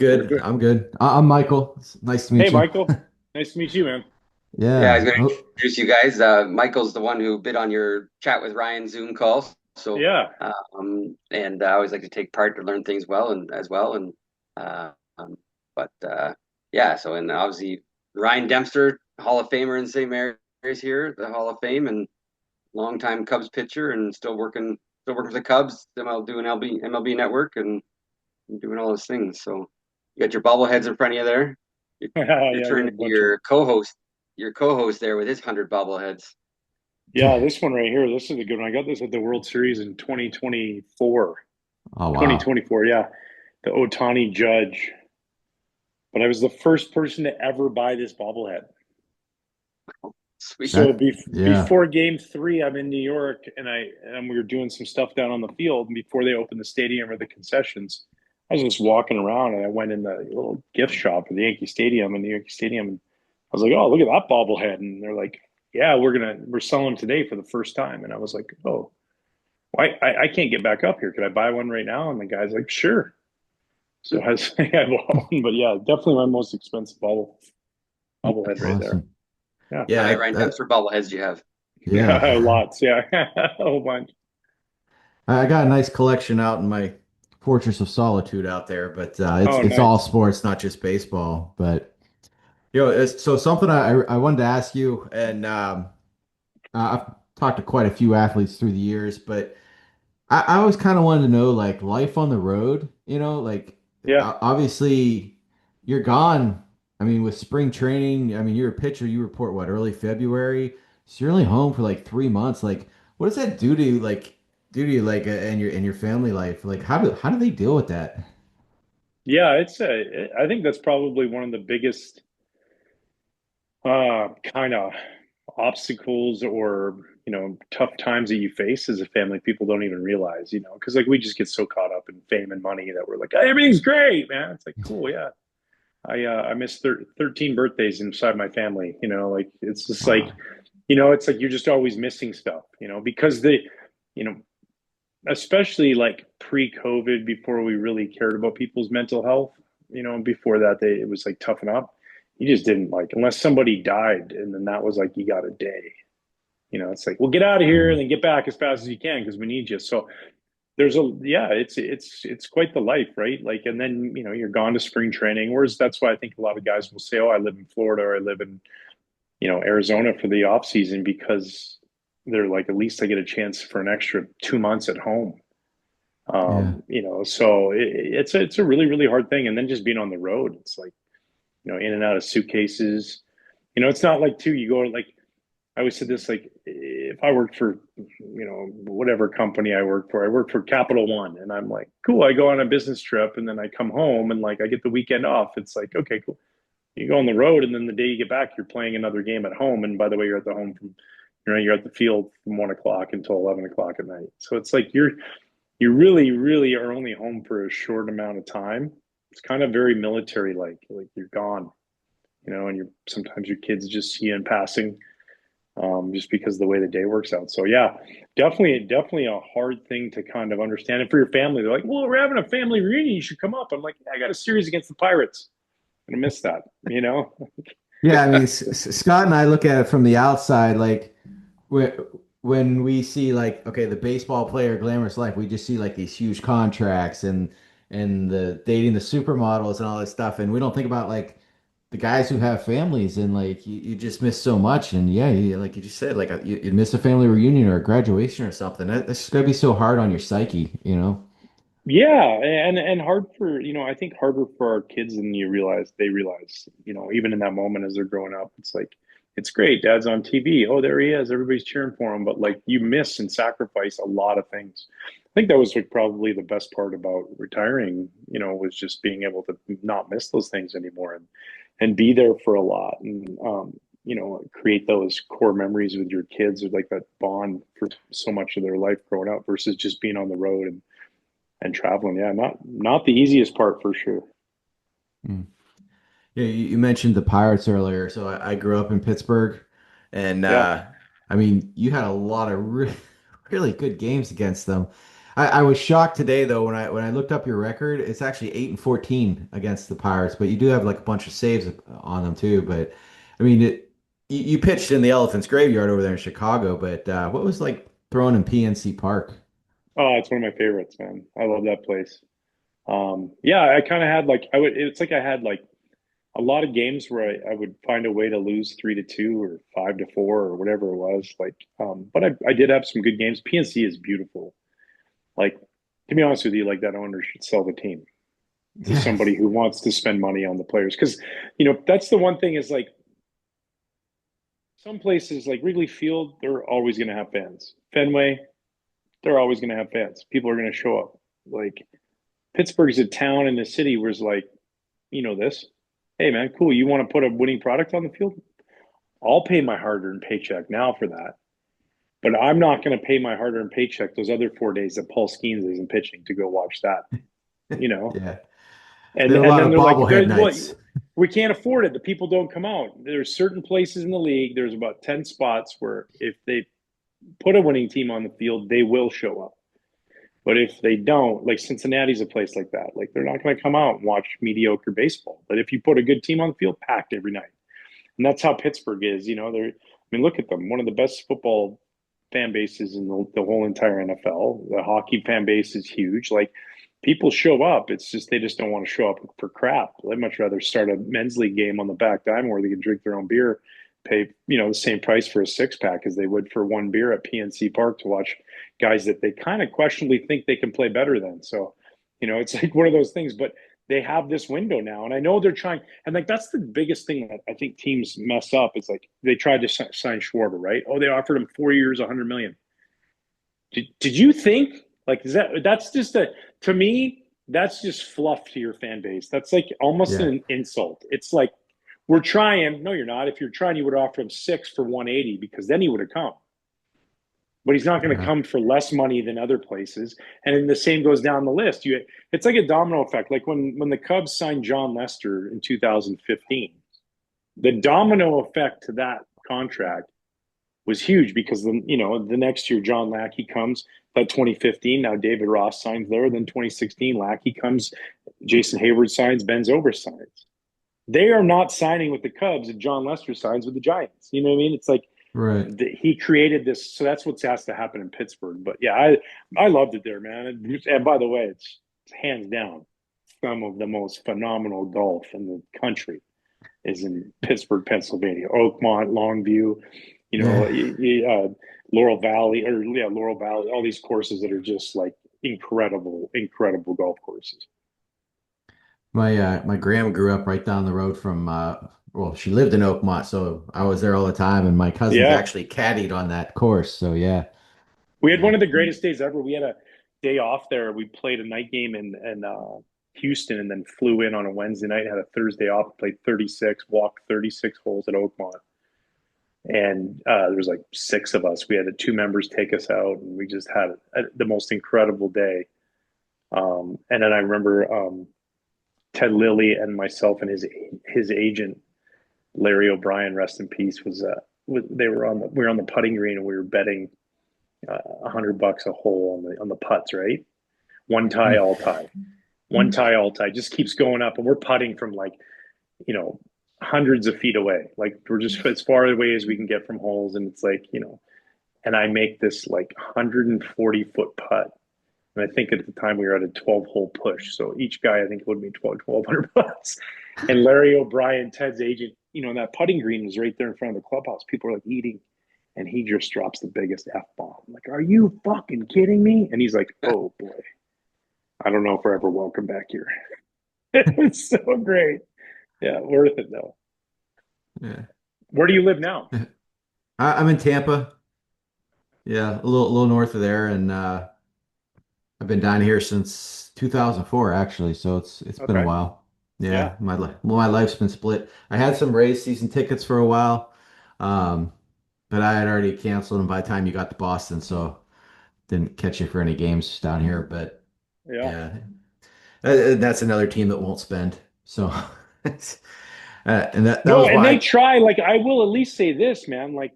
We're good. good. I'm good. I'm Michael. It's nice to Hey, meet you. Michael. Nice to meet you, man. Yeah, I was Yeah. going to Oh, introduce you guys. Michael's the one who bid on your chat with Ryan Zoom calls. So, Yeah. and I always like to take part to learn things well and as well. And uh, um, but yeah, so and obviously Ryan Dempster, Hall of Famer in St. Mary's here, the Hall of Fame, and longtime Cubs pitcher, and still working for the Cubs. Doing MLB Network and doing all those things. So you got your bobbleheads in front of you there. You're, you're Yeah, I got turning a to bunch of. your co-host there with his 100 bobbleheads. Yeah, this one right here. This is a good one. I got this at the World Series in 2024. oh wow. 2024, yeah. The Otani Judge. But I was the first person to ever buy this bobblehead. Sweet. So That yeah. before game three, I'm in New York and we were doing some stuff down on the field. And before they opened the stadium or the concessions, I was just walking around and I went in the little gift shop at the Yankee Stadium and the Yankee Stadium. And I was like, oh, look at that bobblehead. And they're like, yeah, we're selling today for the first time. And I was like, oh, I can't get back up here. Could I buy one right now? And the guy's like, sure. So I bought one, but yeah, definitely my most expensive bobblehead right there. Awesome. Yeah. How many Yeah, Ryan that Dempster bobbleheads do you have? yeah. Lots, yeah. A whole bunch. I got a nice collection out in my Fortress of Solitude out there, but it's Oh, it's all nice. sports, not just baseball. But so something I wanted to ask you, and I've talked to quite a few athletes through the years, but I always kind of wanted to know like life on the road, like Yeah. obviously you're gone. I mean, with spring training, I mean, you're a pitcher, you report what, early February? So you're only home for like 3 months. Like, what does that do to you like and your family life? Like, how do they deal with that? Yeah, I think that's probably one of the biggest kind of obstacles or, tough times that you face as a family people don't even realize, because like we just get so caught up in fame and money that we're like, "Hey, everything's great, man." It's like, cool, yeah. I missed 13 birthdays inside my family, like it's just like, Wow. it's like you're just always missing stuff, because you know, especially like pre-COVID, before we really cared about people's mental health, before that it was like toughen up. You just didn't like unless somebody died, and then that was like you got a day. It's like, well, get out of here Yeah. and then get back as fast as you can because we need you. So yeah, it's quite the life, right? Like, and then you're gone to spring training. Whereas that's why I think a lot of guys will say, "Oh, I live in Florida or I live in Arizona for the off season," because they're like, at least I get a chance for an extra 2 months at home. Yeah. So it's a really really hard thing, and then just being on the road, it's like in and out of suitcases. It's not like too you go like I always said this like if I worked for whatever company I work for Capital One, and I'm like, cool, I go on a business trip and then I come home and like I get the weekend off. It's like, okay, cool. You go on the road and then the day you get back, you're playing another game at home. And by the way, you're at the home from you're at the field from 1 o'clock until 11 o'clock at night. So it's like you really, really are only home for a short amount of time. It's kind of very military like you're gone, and you're sometimes your kids just see you in passing, just because of the way the day works out. So yeah, definitely a hard thing to kind of understand. And for your family, they're like, "Well, we're having a family reunion. You should come up." I'm like, yeah, "I got a series against the Pirates. I'm gonna miss that." Yeah, I mean, Scott and I look at it from the outside, like when when we see like, okay, the baseball player glamorous life, we just see like these huge contracts and the dating the supermodels and all this stuff, and we don't think about like the guys who have families and like you just miss so much. And yeah, like you just said, like you miss a family reunion or a graduation or something. That's just gotta be so hard on your psyche. Yeah, and hard for I think harder for our kids than they realize, even in that moment as they're growing up. It's like it's great, dad's on TV. Oh, there he is. Everybody's cheering for him. But like you miss and sacrifice a lot of things. I think that was like probably the best part about retiring, was just being able to not miss those things anymore and be there for a lot and create those core memories with your kids or like that bond for so much of their life growing up versus just being on the road and traveling. Yeah, not the easiest part for sure. Mm. Yeah, you mentioned the Pirates earlier. So I grew up in Pittsburgh, and Yeah. I mean, you had a lot of really good games against them. I was shocked today though when I looked up your record. It's actually 8-14 against the Pirates, but you do have like a bunch of saves on them too. But I mean, you pitched in the Elephants Graveyard over there in Chicago. But what was like throwing in PNC Park? Oh, it's one of my favorites, man. I love that place. Yeah, I kind of had like I would. It's like I had like a lot of games where I would find a way to lose 3-2 or 5-4 or whatever it was. Like, but I did have some good games. PNC is beautiful. Like, to be honest with you, like that owner should sell the team to Yes. somebody who wants to spend money on the players. Because, that's the one thing is like some places like Wrigley Field, they're always going to have fans. Fenway, they're always going to have fans. People are going to show up. Like Pittsburgh's a town in the city where it's like, this. Hey man, cool. You want to put a winning product on the field? I'll pay my hard-earned paycheck now for that. But I'm not going to pay my hard-earned paycheck those other 4 days that Paul Skeens isn't pitching to go watch that. You know, Yeah. and There are a and lot then of they're like, bobblehead well, nights. we can't afford it. The people don't come out. There's certain places in the league. There's about 10 spots where if they put a winning team on the field, they will show up. But if they don't, like Cincinnati's a place like that. Like they're not going to come out and watch mediocre baseball. But if you put a good team on the field, packed every night. And that's how Pittsburgh is. They're. I mean, look at them. One of the best football fan bases in the whole entire NFL. The hockey fan base is huge. Like people show up. It's just they just don't want to show up for crap. They'd much rather start a men's league game on the back diamond where they can drink their own beer, pay the same price for a 6 pack as they would for one beer at PNC Park to watch guys that they kind of questionably think they can play better than. So, it's like one of those things. But they have this window now, and I know they're trying. And like that's the biggest thing that I think teams mess up is like they tried to sign Schwarber, right? Oh, they offered him 4 years, 100 million. Did you think like is that's just a to me that's just fluff to your fan base. That's like almost Yeah. an insult. It's like we're trying. No, you're not. If you're trying, you would offer him 6 for 180 because then he would have come. But he's not going to Yeah. come for less money than other places. And then the same goes down the list. It's like a domino effect. Like when the Cubs signed John Lester in 2015, the domino effect to that contract was huge because the next year John Lackey comes. That 2015, now David Ross signs there. Then 2016, Lackey comes. Jason Hayward signs. Ben Zobrist signs. They are not signing with the Cubs if John Lester signs with the Giants. You know what I mean? It's like Right. he created this, so that's what has to happen in Pittsburgh. But yeah, I loved it there, man. And by the way, it's hands down some of the most phenomenal golf in the country is in Pittsburgh, Pennsylvania, Oakmont, Longview, Yeah. Laurel Valley, or yeah, Laurel Valley, all these courses that are just like incredible, incredible golf courses. My grandma grew up right down the road from well, she lived in Oakmont, so I was there all the time, and my cousins Yeah, actually caddied on that course. So yeah. we had Yeah. one of the greatest days ever. We had a day off there. We played a night game in Houston, and then flew in on a Wednesday night. Had a Thursday off. Played 36, walked 36 holes at Oakmont, and there was like 6 of us. We had 2 members take us out, and we just had the most incredible day. And then I remember Ted Lilly and myself and his agent Larry O'Brien, rest in peace, they were we were on the putting green and we were betting $100 a hole on the putts, right? One tie, all tie, one tie, all tie. Just keeps going up, and we're putting from like you know hundreds of feet away. Like we're just as far away as we can get from holes, and it's like and I make this like 140-foot putt. And I think at the time we were at a 12-hole push. So each guy, I think it would be 1,200 bucks. And Larry O'Brien, Ted's agent, that putting green was right there in front of the clubhouse. People were like eating. And he just drops the biggest F bomb. I'm like, are you fucking kidding me? And he's like, oh boy, I don't know if we're ever welcome back here. It was so great. Yeah, worth it though. Yeah. Where do you live now? I'm in Tampa. Yeah, a little north of there, and I've been down here since 2004, actually. So it's been a Okay. while. Yeah. Yeah, my life's been split. I had some Rays season tickets for a while, um, but I had already canceled them by the time you got to Boston, so didn't catch you for any games down here. But Yeah. yeah, that's another team that won't spend. So, and that No, was and they why. try. Like, I will at least say this, man. Like,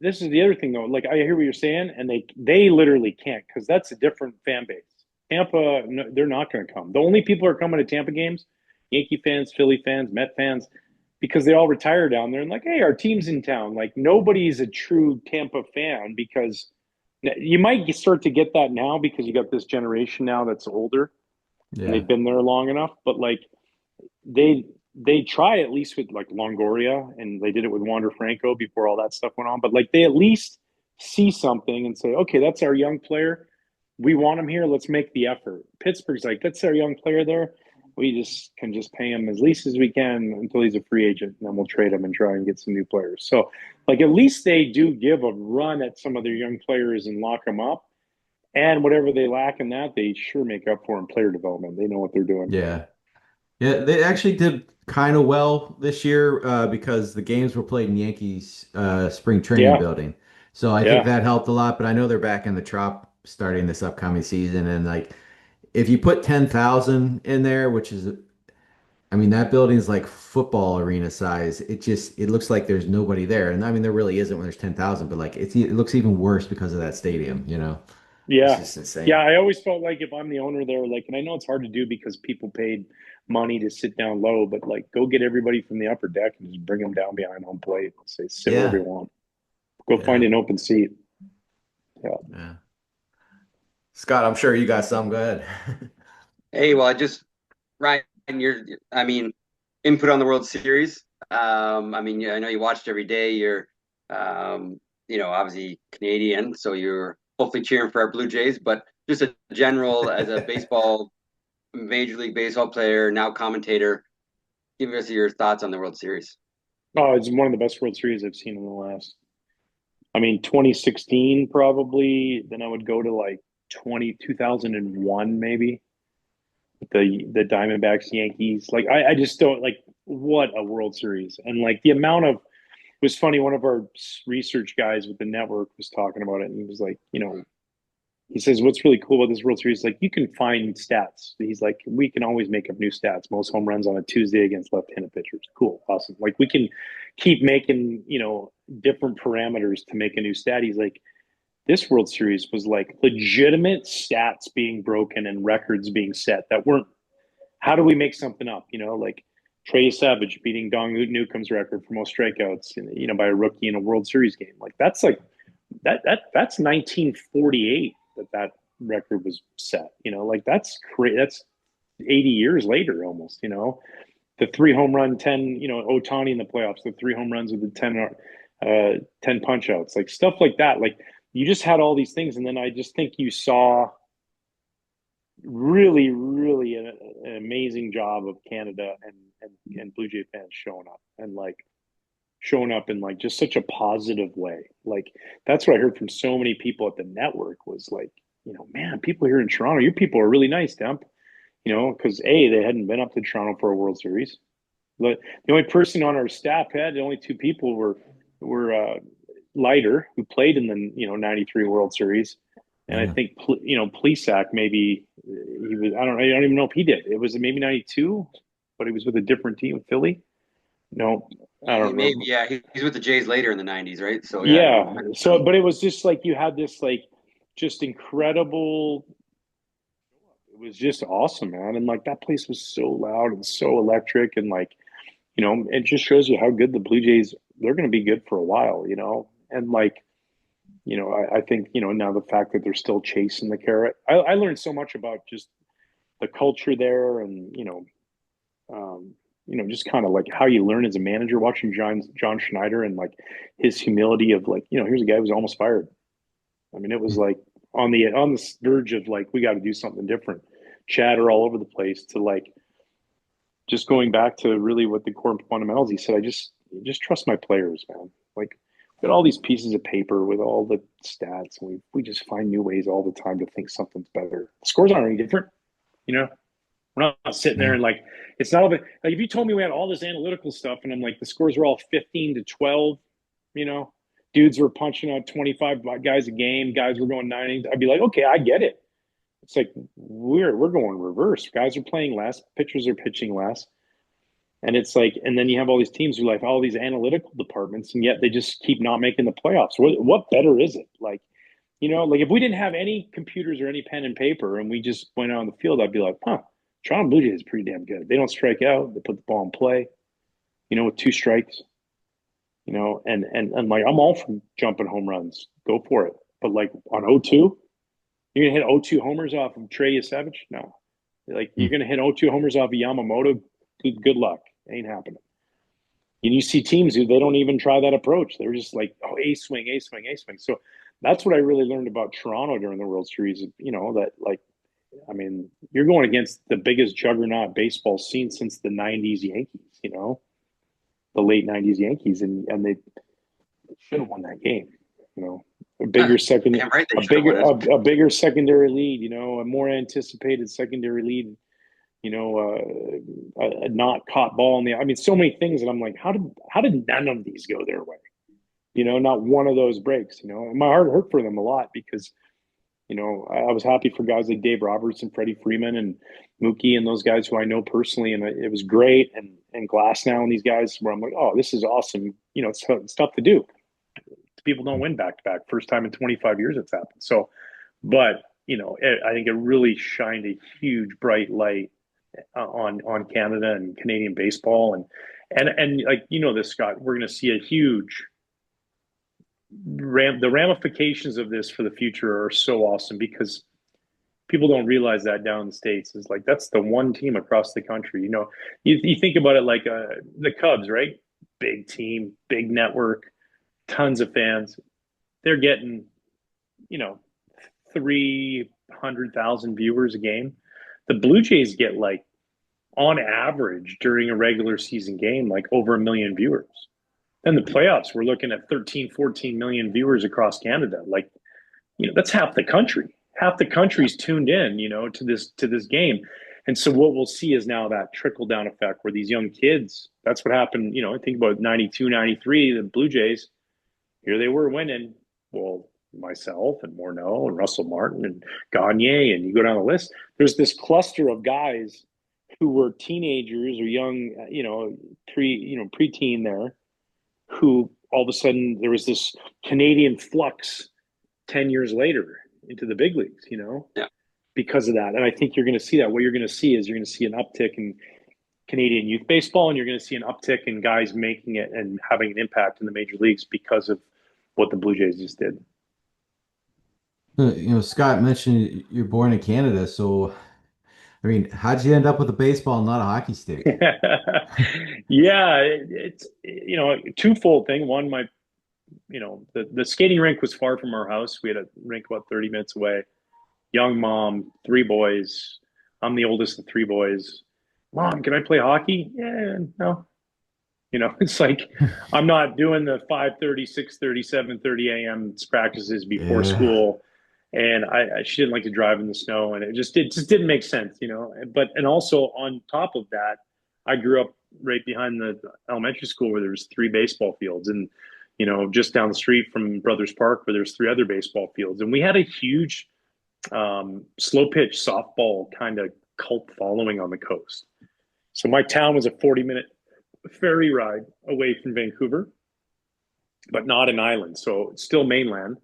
this is the other thing though. Like I hear what you're saying, and they literally can't because that's a different fan base. Tampa, no, they're not going to come. The only people who are coming to Tampa games, Yankee fans, Philly fans, Met fans, because they all retire down there and like, hey, our team's in town. Like nobody's a true Tampa fan because you might start to get that now because you got this generation now that's older and Yeah. they've been there long enough. But like they they try at least with like Longoria and they did it with Wander Franco before all that stuff went on. But like they at least see something and say, okay, that's our young player. We want him here. Let's make the effort. Pittsburgh's like, that's our young player there. We just can just pay him as least as we can until he's a free agent, and then we'll trade him and try and get some new players. So, like, at least they do give a run at some of their young players and lock them up. And whatever they lack in that, they sure make up for in player development. They know what they're doing. Yeah. Yeah, they actually did kind of well this year because the games were played in Yankees spring training Yeah, building. So I think yeah, that helped a lot, but I know they're back in the Trop starting this upcoming season and like if you put 10,000 in there, which is I mean that building is like football arena size. It looks like there's nobody there. And I mean there really isn't when there's 10,000, but like it looks even worse because of that stadium, you know. It's yeah, just yeah. insane. I always felt like if I'm the owner there, like, and I know it's hard to do because people paid money to sit down low, but like, go get everybody from the upper deck and just bring them down behind home plate. Say, sit wherever Yeah. you want. Go find Yeah. an open seat. Yeah. Yeah. Scott, I'm sure you got some. Go ahead. Hey, well, I just Ryan, I mean, input on the World Series. I mean, yeah, I know you watched every day. You're, obviously Canadian, so you're hopefully cheering for our Blue Jays. But just a general, as a baseball, Major League Baseball player, now commentator, give us your thoughts on the World Series. Oh, it's one of the best World Series I've seen in the last. I mean, 2016 probably. Then I would go to like 2001 maybe. The Diamondbacks Yankees. Like I just don't like what a World Series and like the amount of. It was funny. One of our research guys with the network was talking about it, and he was like, he says, what's really cool about this World Series, like you can find stats. He's like, we can always make up new stats. Most home runs on a Tuesday against left-handed pitchers. Cool. Awesome. Like we can keep making, different parameters to make a new stat. He's like, this World Series was like legitimate stats being broken and records being set that weren't, how do we make something up? Like Trey Savage beating Don Newcomb's record for most strikeouts, by a rookie in a World Series game. That's 1948 that record was set. Like that's crazy. That's 80 years later almost. The three home run 10. Otani in the playoffs. The three home runs with the 10 punch outs. Like stuff like that. Like you just had all these things, and then I just think you saw really, really an amazing job of Canada and Blue Jay fans showing up in like just such a positive way. Like that's what I heard from so many people at the network was like, man, people here in Toronto, you people are really nice, Demp. Because they hadn't been up to Toronto for a World Series. But the only person on our staff the only two people were Leiter, who played in the '93 World Series, and I Yeah. think Plesac maybe he was. I don't even know if he did. It was maybe '92, but he was with a different team, Philly. No, I don't Maybe, remember. yeah, he's with the Jays later in the '90s, right? So yeah, it Yeah. might be So, true. but it was just like you had this like just incredible. It was just awesome, man, and like that place was so loud and so electric, and like it just shows you how good the Blue Jays. They're going to be good for a while, and like I think now the fact that they're still chasing the carrot. I learned so much about just the culture there, and just kind of like how you learn as a manager watching John Schneider and like his humility of like, here's a guy who's almost fired. I mean, it was like on the verge of like we got to do something different. Chatter all over the place to like just going back to really what the core fundamentals. He said, I just trust my players, man. Like we got all these pieces of paper with all the stats, and we just find new ways all the time to think something's better. The scores aren't any different, you know. We're not sitting there Yeah. and like it's not like if you told me we had all this analytical stuff and I'm like the scores were all 15-12, you know, dudes were punching out 25 guys a game, guys were going 9 innings. I'd be like, okay, I get it. It's like we're going reverse. Guys are playing less, pitchers are pitching less. And it's like, and then you have all these teams who like all these analytical departments, and yet they just keep not making the playoffs. What better is it? Like, like if we didn't have any computers or any pen and paper and we just went out on the field, I'd be like, huh, Toronto Blue Jays is pretty damn good. They don't strike out. They put the ball in play, with two strikes, and like I'm all for jumping home runs. Go for it. But like on 0-2, you're gonna hit 0-2 homers off of Trey Yesevich? No. Like you're gonna hit 0-2 homers off of Yamamoto. Good luck. Ain't happening. And you see teams who they don't even try that approach. They're just like, oh, a swing, a swing, a swing. So that's what I really learned about Toronto during the World Series. That like, I mean, you're going against the biggest juggernaut baseball scene since the '90s Yankees. The late '90s Yankees, and they should have won that game. A bigger second, right, a bigger secondary lead. A more anticipated secondary lead. A not caught ball in the. I mean, so many things, and I'm like, how did none of these go their way? Not one of those breaks. And my heart hurt for them a lot because, I was happy for guys like Dave Roberts and Freddie Freeman and Mookie and those guys who I know personally, and it was great. And Glass now and these guys where I'm like, oh, this is awesome. It's tough to do. People don't win back to back. First time in 25 years it's happened. So, but I think it really shined a huge bright light on Canada and Canadian baseball, and like this, Scott, we're going to see a huge the ramifications of this for the future are so awesome because people don't realize that down in the States is like that's the one team across the country. You think about it like the Cubs, right? Big team, big network, tons of fans. They're getting 300,000 viewers a game. The Blue Jays get like on average during a regular season game, like over 1 million viewers. Then the playoffs, we're looking at 13, 14 million viewers across Canada. Like, that's half the country. Half the country's tuned in, to this game. And so what we'll see is now that trickle down effect where these young kids, that's what happened, I think about 92, 93, the Blue Jays, here they were winning. Well, myself and Morneau and Russell Martin and Gagne, and you go down the list, there's this cluster of guys who were teenagers or young, preteen there, who all of a sudden there was this Canadian flux 10 years later into the big leagues, Yeah. because of that. And I think you're going to see that. What you're going to see is you're going to see an uptick in Canadian youth baseball, and you're going to see an uptick in guys making it and having an impact in the major leagues because of what the Blue Jays just did. Scott mentioned you're born in Canada, so I mean, how'd you end up with a baseball and not a hockey stick? Yeah, it's a twofold thing. One, the skating rink was far from our house. We had a rink about 30 minutes away. Young mom, three boys. I'm the oldest of three boys. Mom, can I play hockey? Yeah, no. It's like I'm not doing the 5:30, 6:30, 7:30 a.m. practices before Yeah. school. And she didn't like to drive in the snow, and it just didn't make sense, But and also on top of that, I grew up right behind the elementary school where there was three baseball fields, and just down the street from Brothers Park where there's three other baseball fields, and we had a huge slow pitch softball kind of cult following on the coast. So my town was a 40-minute ferry ride away from Vancouver, but not an island, so it's still mainland,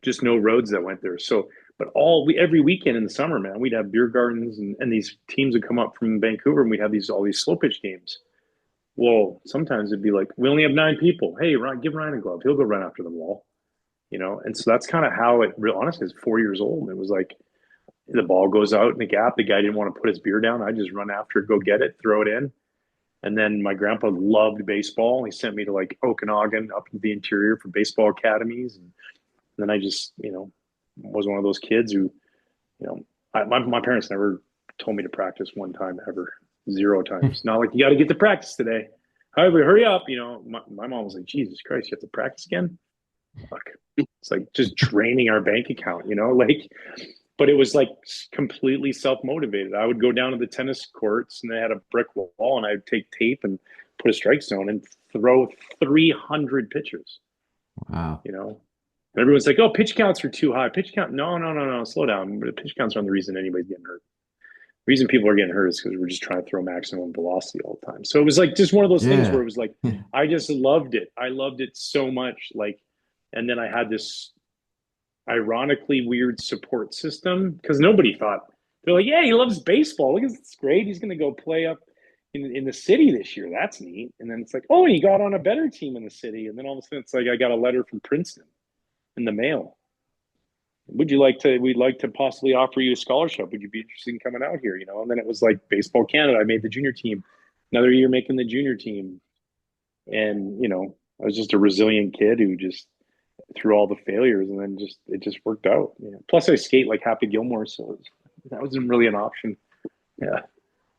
just no roads that went there. So, but every weekend in the summer, man, we'd have beer gardens, and these teams would come up from Vancouver, and we'd have all these slow pitch games. Well, sometimes it'd be like, we only have 9 people. Hey, give Ryan a glove. He'll go run after the ball, And so that's kind of how it real honestly is 4 years old. It was like the ball goes out in the gap. The guy didn't want to put his beer down. I just run after it, go get it, throw it in. And then my grandpa loved baseball. He sent me to like Okanagan up into the interior for baseball academies. And then I just, was one of those kids who, my parents never told me to practice one time ever, 0 times. Not like you got to get to practice today. However, hurry up. My mom was like, Jesus Christ, you have to practice again? Fuck. It's like just draining our bank account, but it was like completely self-motivated. I would go down to the tennis courts and they had a brick wall, and I'd take tape and put a strike zone and throw 300 pitches. Wow. And everyone's like, oh, pitch counts are too high. Pitch count. No. Slow down. The pitch counts aren't the reason anybody's getting hurt. reason people are getting hurt is because we're just trying to throw maximum velocity all the time. So it was like just one of those things where Yeah. it was like I just loved it. I loved it so much. Like, and then I had this ironically weird support system because nobody thought they're like, yeah, he loves baseball. Look, it's great. He's going to go play up in the city this year. That's neat. And then it's like, oh, he got on a better team in the city. And then all of a sudden, it's like I got a letter from Princeton in the mail. Would you like to? We'd like to possibly offer you a scholarship. Would you be interested in coming out here? You know. And then it was like Baseball Canada. I made the junior team. Another year making the junior team, and I was just a resilient kid who just through all the failures, and then it just worked out. Yeah. Plus, I skate like Happy Gilmore, so that wasn't really an option. Yeah.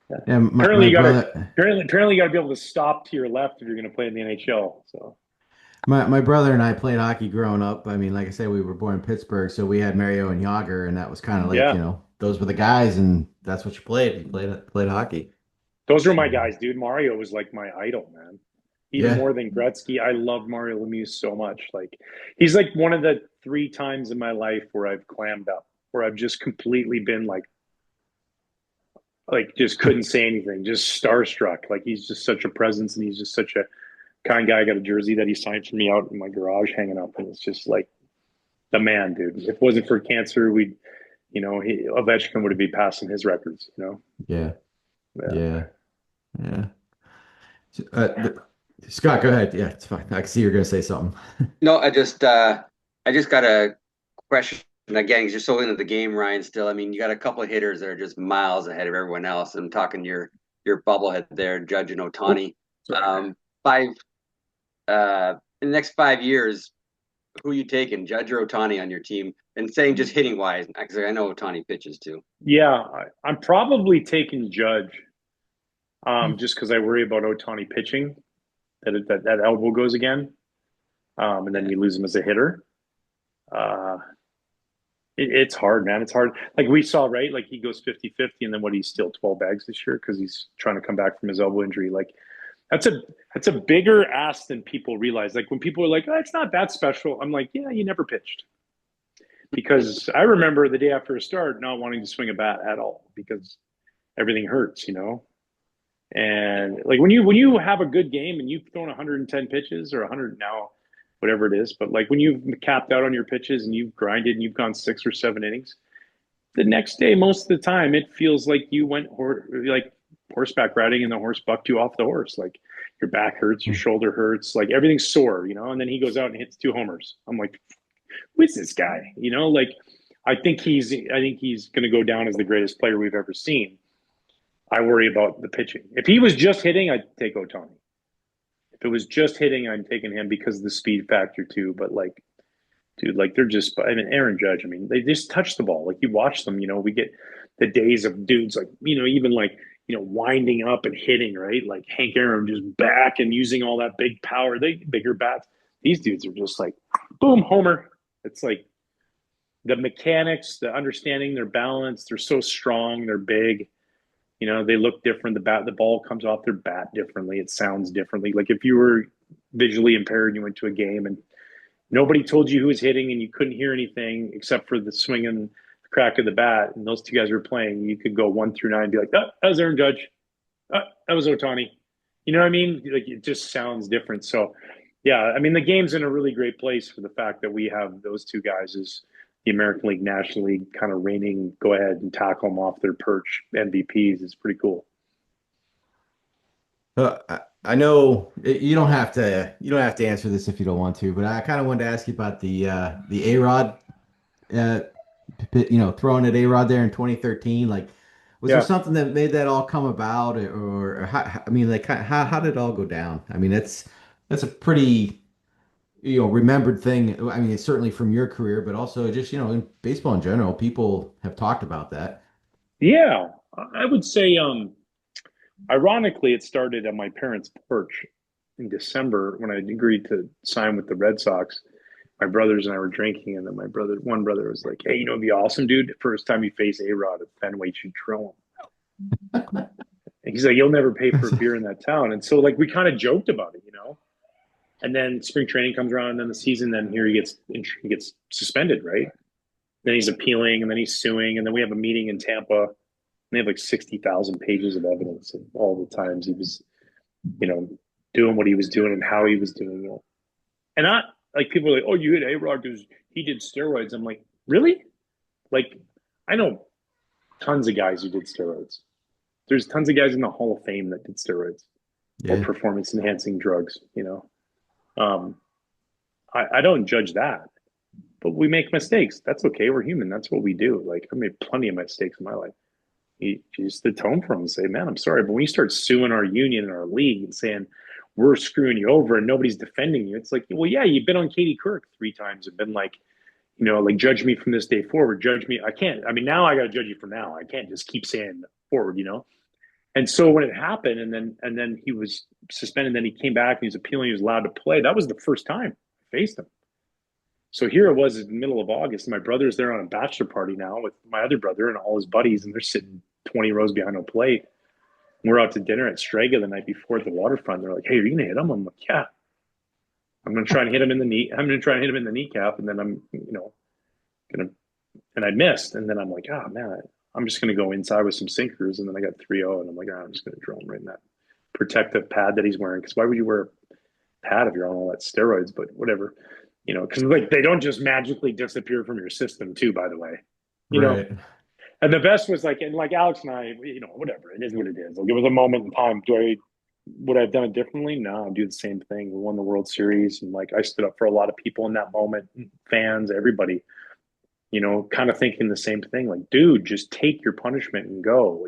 Yeah. Yeah, Apparently, my you got to brother, apparently you got to be able to stop to your left if you're going to play in the NHL. So my brother and I played hockey growing up. I mean, like I said, we were born in Pittsburgh, so we had Mario and Yager, and that was kind of like, yeah, those were the guys, and that's what you played. You played hockey. those were my guys, dude. Mario was like my idol, man. Even Yeah. more than Gretzky, I loved Mario Lemieux so much. Like he's like one of the three times in my life where I've clammed up, where I've just completely been like just couldn't say anything, just starstruck. Like he's just such a presence, and he's just such a kind guy. I got a jersey that he signed for me out in my garage hanging up, and it's just like the man, dude. If it wasn't for cancer, Ovechkin would have been passing his records. Yeah. Yeah. Yeah. Yeah. Scott, go ahead. Yeah, it's fine. I can see you're going to say something. No, I just got a question. Again, he's just so into the game, Ryan. Still, I mean, you got a couple of hitters that are just miles ahead of everyone else. I'm talking your bubblehead there, Judge and Oh, Otani. sorry. Five in the next 5 years, who you taking, Judge or Otani on your team? And saying just hitting wise, because I know Otani pitches too. Yeah, I'm probably taking Judge, just because I worry about Otani pitching that elbow goes again, and then Yeah. you lose him as a hitter. Uh, it's hard, man. It's hard. Like we saw, right? Like he goes 50-50, and then he's still 12 bags this year because he's trying to come back from his elbow injury. Like that's a that's a bigger ask than people realize. Like when people are like, "Oh, it's not that special," I'm like, "Yeah, you never pitched." Because I remember the day after a start not wanting to swing a bat at all because everything hurts. And like when you have a good game and you've thrown 110 pitches or 100 now, whatever it is, but like when you've capped out on your pitches and you've grinded and you've gone 6 or 7 innings, the next day, most of the time, it feels like you went like horseback riding and the horse bucked you off the horse. Like your back hurts, your shoulder hurts, like everything's sore. And then he goes out and hits 2 homers. I'm like, who is this guy? Like I think he's going to go down as the greatest player we've ever seen. I worry about the pitching. If he was just hitting, I'd take Otani. If it was just hitting, I'm taking him because of the speed factor too. But like, dude, like they're just, I mean, Aaron Judge, I mean, they just touch the ball. Like you watch them, we get the days of dudes like, even like, winding up and hitting, right? Like Hank Aaron just back and using all that big power, bigger bats. These dudes are just like, boom, homer. It's like the mechanics, the understanding their balance. They're so strong. They're big. They look different. The ball comes off their bat differently. It sounds differently. Like if you were visually impaired, you went to a game and nobody told you who was hitting and you couldn't hear anything except for the swing and the crack of the bat, and those two guys were playing, you could go 1 through 9 and be like, oh, that was Aaron Judge. Oh, that was Otani. You know what I mean? Like it just sounds different. So, yeah, I mean, the game's in a really great place for the fact that we have those two guys as the American League, National League kind of reigning, go ahead and tackle them off their perch MVPs. It's pretty cool. I know you don't have to answer this if you don't want to, but I kind of wanted to ask you about the A-Rod, uh, throwing at A-Rod there in 2013. Like, was there Yeah. something that made that all come about, or I mean, like, how did it all go down? I mean, that's a pretty remembered thing. I mean, it's certainly from your career, but also just in baseball in general, people have talked about that. Yeah. I would say, ironically, it started on my parents' porch in December when I agreed to sign with the Red Sox. My brothers and I were drinking, and then one brother was like, "Hey, it'd be awesome, dude. First time you face A Rod at Fenway, you should throw him." And he's like, "You'll never pay for a beer in that town." And so, like, we kind of joked about it. And then spring training comes around, and then the season. Then here he gets suspended, right? Then he's appealing, and then he's suing, and then we have a meeting in Tampa, they have like 60,000 pages of evidence of all the times he was, you know, doing what he was doing and how he was doing it. And I like people are like, oh, you hit A-Rod because he did steroids. I'm like, really? Like, I know tons of guys who did steroids. There's tons of guys in the Hall of Fame that did steroids or Yeah. performance enhancing drugs, you know. I don't judge that, but we make mistakes. That's okay. We're human. That's what we do. Like, I made plenty of mistakes in my life. You just atone for them and say, man, I'm sorry. But when you start suing our union and our league and saying, we're screwing you over and nobody's defending you, it's like, well, yeah, you've been on Katie Couric 3 times and been like, like judge me from this day forward. Judge me. I can't. I mean, now I got to judge you from now. I can't just keep saying forward. And so when it happened, and then he was suspended, then he came back and he was appealing. He was allowed to play. That was the first time I faced him. So here it was in the middle of August. My brother's there on a bachelor party now with my other brother and all his buddies, and they're sitting 20 rows behind a plate. And we're out to dinner at Strega the night before at the waterfront. They're like, "Hey, are you gonna hit him?" I'm like, "Yeah, I'm gonna try and hit him in the knee. I'm gonna try and hit him in the kneecap, and then I'm, gonna." And I missed, and then I'm like, "Oh man, I'm just gonna go inside with some sinkers." And then I got 3-0, and I'm like, I'm just gonna drill him right in that protective pad that he's wearing. Because why would you wear a pad if you're on all that steroids? But whatever. Because like they don't just magically disappear from your system too, by the way. You know, Right. and the best was like, and like Alex and I, whatever, it is what it is. Like it was a moment in time. Would I have done it differently? No, I'd do the same thing. We won the World Series, and like I stood up for a lot of people in that moment, fans, everybody, kind of thinking the same thing. Like, dude, just take your punishment and go.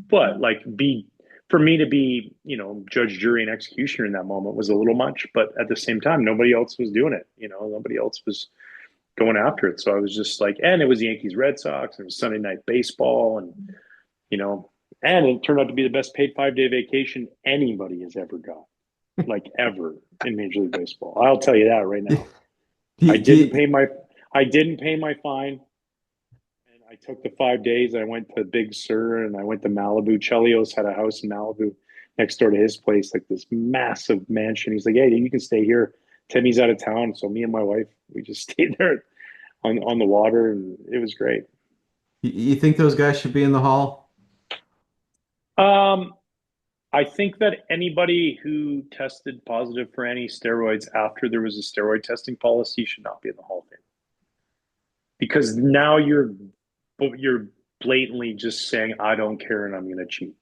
But like for me to be, judge, jury, and executioner in that moment was a little much. But at the same time, nobody else was doing it. Nobody else was going after it. So I was just like, and it was the Yankees Red Sox, and it was Sunday night baseball, and you know, and it turned out to be the best paid 5-day vacation anybody has ever got, like ever in Major League Baseball. I'll tell you that right now. I didn't Do pay my I didn't pay my fine. And I took the 5 days. I went to Big Sur and I went to Malibu. Chelios had a house in Malibu next door to his place, like this massive mansion. He's like, hey, you can stay here. Timmy's out of town. So me and my wife, we just stayed there on the water, and it was great. you think those guys should be in the hall? Um, I think that anybody who tested positive for any steroids after there was a steroid testing policy should not be in the Hall of Fame, because now you're blatantly just saying I don't care and I'm going to cheat.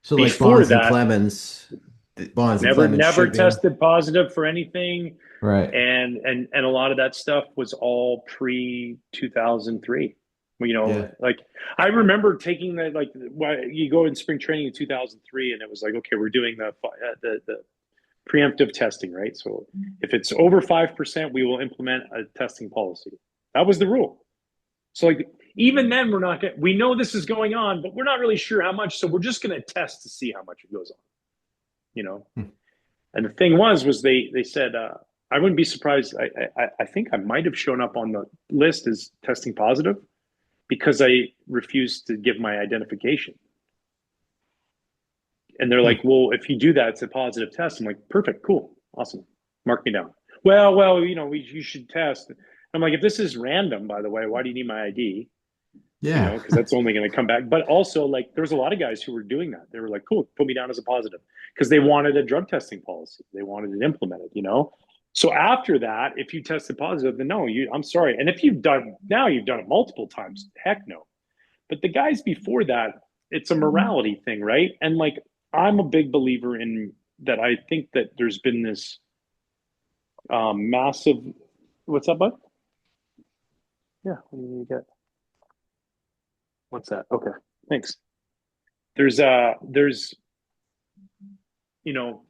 So like Before that, Bonds and never Clemens never should be in. tested positive for anything, Right. and a lot of that stuff was all pre 2003. Yeah. Like I remember taking the like you go in spring training in 2003, and it was like, okay, we're doing the preemptive testing, right? So if it's over 5%, we will implement a testing policy. That was the rule. So like even then, we know this is going on, but we're not really sure how much. So we're just going to test to see how much it goes on. You know, Hmm. and the thing was they said I wouldn't be surprised. I think I might have shown up on the list as testing positive because I refused to give my identification. And they're Hmm. like, well, if you do that, it's a positive test. I'm like, perfect, cool, awesome, mark me down. Well, you should test. I'm like, if this is random, by the way, why do you need my ID? Yeah. Because that's only going to come back. But also, like, there was a lot of guys who were doing that. They were like, cool, put me down as a positive because they wanted a drug testing policy. They wanted it implemented. So after that, if you tested positive, then no, I'm sorry. And if you've done it multiple times, heck no. But the guys before that, it's a morality thing, right? And like, I'm a big believer in that. I think that there's been this massive. What's up, bud? Yeah, what do you get? What's that? Okay, thanks. There's you know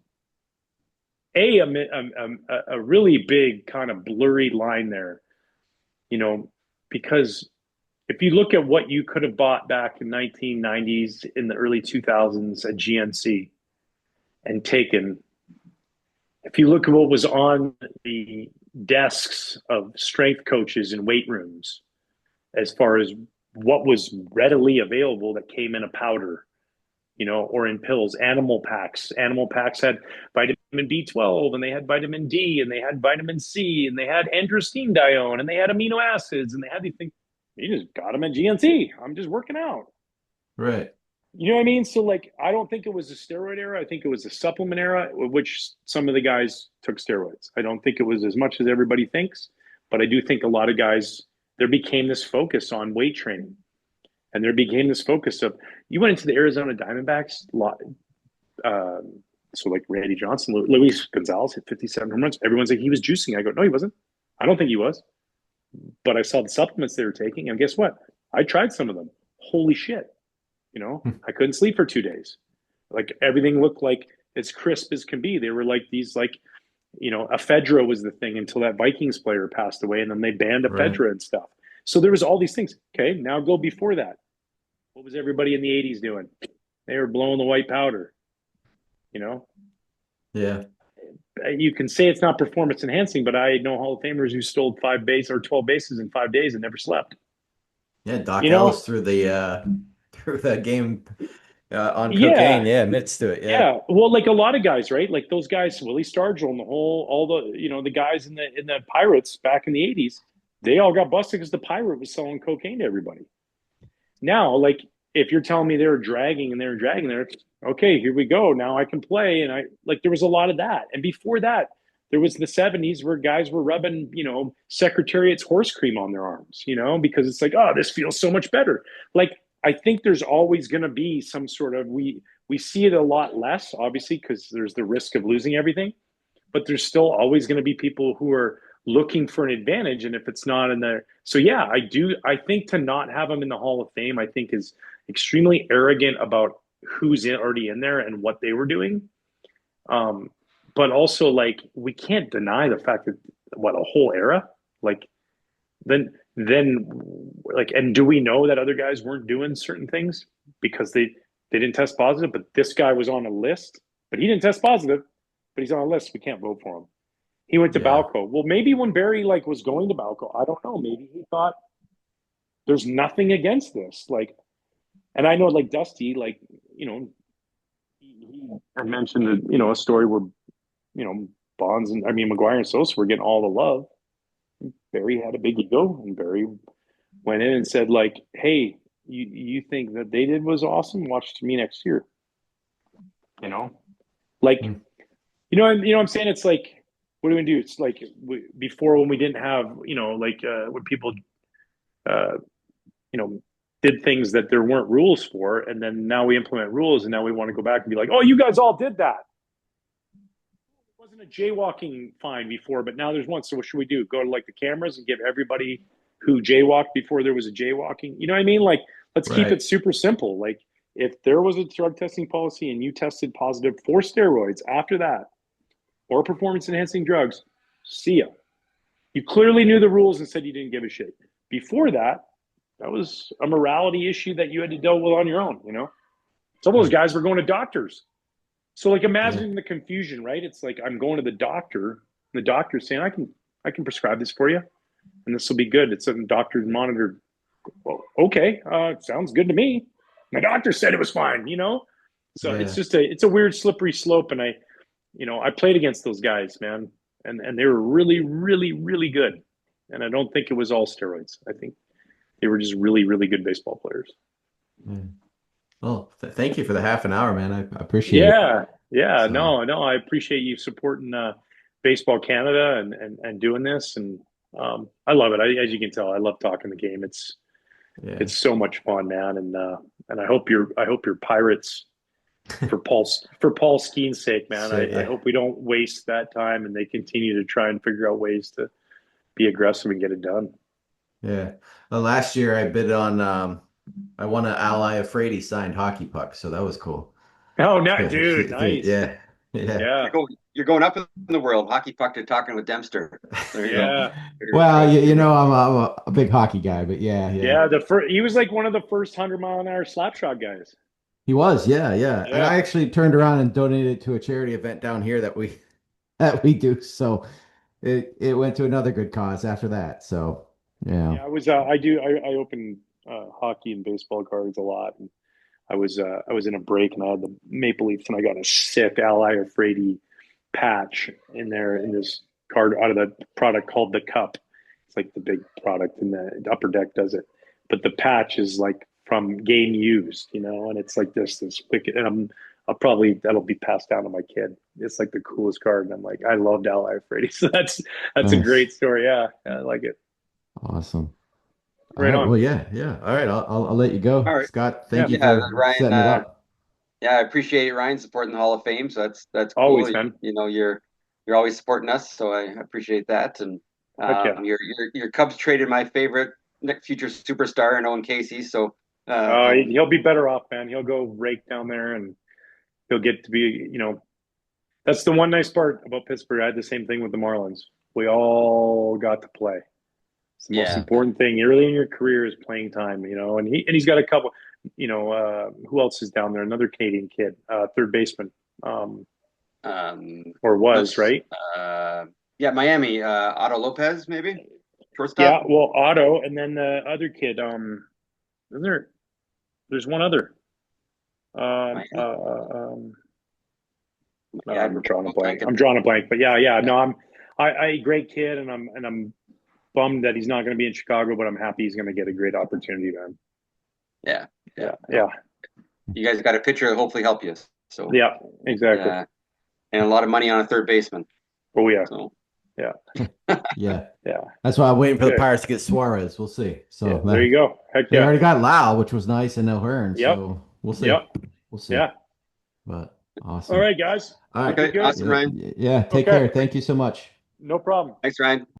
a really big kind of blurry line there, you know, because if you look at what you could have bought back in 1990s in the early 2000s at GNC and taken, if you look at what was on the desks of strength coaches in weight rooms as far as what was readily available that came in a powder, or in pills, animal packs. Animal packs had vitamin B12 and they had vitamin D and they had vitamin C and they had androstenedione and they had amino acids and they had these things. You just got him at GNC. I'm just working out. Right. You know what I mean? So like, I don't think it was a steroid era. I think it was a supplement era, which some of the guys took steroids. I don't think it was as much as everybody thinks, but I do think a lot of guys there became this focus on weight training, and there became this focus of you went into the Arizona Diamondbacks. So like Randy Johnson, Luis Gonzalez hit 57 home runs. Everyone's like he was juicing. I go, no, he wasn't. I don't think he was, but I saw the supplements they were taking, and guess what? I tried some of them. Holy shit! You know, I couldn't sleep for 2 days. Like everything looked like as crisp as can be. They were like these, like, ephedra was the thing until that Vikings player passed away, and then they banned Right. ephedra and stuff. So there was all these things. Okay, now go before that. What was everybody in the '80s doing? They were blowing the white powder. You know, Yeah. you can say it's not performance enhancing, but I know Hall of Famers who stole 5 base or 12 bases in 5 days and never slept. Yeah. Doc You Ellis know, through that game on cocaine. yeah, Yeah, admits to it. Yeah. yeah. Well, like a lot of guys, right? Like those guys, Willie Stargell and all the, the guys in the Pirates back in the '80s, they all got busted because the Pirate was selling cocaine to everybody. Now, like if you're telling me they were dragging there, okay, here we go. Now I can play, and I like there was a lot of that. And before that, there was the '70s where guys were rubbing, Secretariat's horse cream on their arms, because it's like, oh, this feels so much better. Like I think there's always going to be some sort of we see it a lot less, obviously, because there's the risk of losing everything, but there's still always going to be people who are looking for an advantage. And if it's not in there, so yeah, I think to not have them in the Hall of Fame, I think is extremely arrogant about already in there and what they were doing. Um, but also like we can't deny the fact that what a whole era, like then like, and do we know that other guys weren't doing certain things because they didn't test positive, but this guy was on a list, but he didn't test positive, but he's on a list. We can't vote for him. He went to Yeah. Balco. Well, maybe when Barry like was going to Balco, I don't know. Maybe he thought there's nothing against this. Like, and I know like Dusty, like he had mentioned that a story where Bonds and I mean McGuire and Sosa were getting all the love. Barry had a big ego, and Barry went in and said like, "Hey, you think that they did was awesome? Watch me next year." You know, like Mm. what I'm saying. It's like, what do we do? It's like before when we didn't have like when people uh, you know did things that there weren't rules for, and then now we implement rules, and now we want to go back and be like, "Oh, you guys all did that." It wasn't a jaywalking fine before, but now there's one. So what should we do? Go to like the cameras and give everybody who jaywalked before there was a jaywalking. You know what I mean? Like, let's keep it Right. super simple. Like, if there was a drug testing policy and you tested positive for steroids after that or performance enhancing drugs, see ya. You clearly knew the rules and said you didn't give a shit. Before that, that was a morality issue that you had to deal with on your own. Some of those Mm. guys were going to doctors. So like Yeah. imagine the confusion, right? It's like I'm going to the doctor, and the doctor's saying, I can prescribe this for you, and this will be good. It's a doctor's monitored. Well, okay, sounds good to me. My doctor said it was fine. So it's Yeah. just it's a weird slippery slope, and I played against those guys, man, and they were really, really, really good. And I don't think it was all steroids. I think they were just really, really good baseball players. Yeah. Well, thank you for the half an hour, man. I appreciate it. Yeah, yeah, So, no, no, I appreciate you supporting Baseball Canada and doing this, and I love it. As you can tell, I love talking the game. yeah. It's so much fun, man, and I hope your Pirates for Paul Skeen's sake, man. So, I yeah. hope we don't waste that time, and they continue to try and figure out ways to be aggressive and get it done. Yeah. Well, last year I bid on I won an Ally of Frady signed hockey puck, so that was cool. Oh, no, dude, nice. Yeah. Yeah. You're Yeah, going you're going up in the world. Hockey puck to talking with Dempster. There you go. yeah, Fingers Well, crossed. I'm a big hockey guy, but yeah, yeah. yeah. He was like one of the first 100-mile-an-hour slap shot guys. He was, yeah, yeah. And Yeah. I actually turned around and donated to a charity event down here that we that we do. So it went to another good cause after that. So yeah. Yeah, I open hockey and baseball cards a lot, and I was in a break and I had the Maple Leafs and I got a sick Ally or Frady patch in there in this card out of the product called the Cup. It's like the big product and the Upper Deck does it. but the patch is like from game used, and it's like this wicked, and that'll be passed down to my kid. It's like the coolest card, and I'm like, I loved Ally Freddy, so that's a Nice. great story. Yeah, I like it. Awesome. All Right right. Well, on. yeah, yeah. All right. I'll let you go. All right. Scott, thank Yeah, you Yeah, for Ryan. setting it up. Yeah, I appreciate Ryan supporting the Hall of Fame. So that's cool. always, man. You're always supporting us, so I appreciate that. And Heck yeah. your Cubs traded my favorite future superstar in Owen Casey. So He'll be better off, man. He'll go rake down there, and he'll get to be, that's the one nice part about Pittsburgh. I had the same thing with the Marlins. We all got to play. It's the most yeah, important thing early in your career is playing time, and he's got a couple, who else is down there? Another Canadian kid, third baseman, or was, this right? yeah, Miami, Otto Lopez maybe Yeah, shortstop. well, Otto, and then the other kid, isn't there's one other. Miami. Yeah, I'm drawing a blank. blanking. I'm drawing a blank, but yeah. Yeah, No, I great kid, and I'm bummed that he's not going to be in Chicago, but I'm happy he's going to get a great opportunity, man. yeah, yeah. Yeah, You guys got a pitcher that hopefully help you. So yeah, exactly. and a lot of money on a third baseman. Oh yeah, So yeah, Yeah. yeah, That's why I'm waiting for the good. Pirates to get Suarez. We'll see. So There you go. Heck they yeah. already got Lau, which was nice, and O'Hearn. Yep, So we'll see. yep, We'll see. yeah. But All awesome. right, guys. All right. Looking okay, good. awesome, Yeah. Ryan. Yeah. Take Okay, care. Thank you so much. no problem. Thanks, Ryan.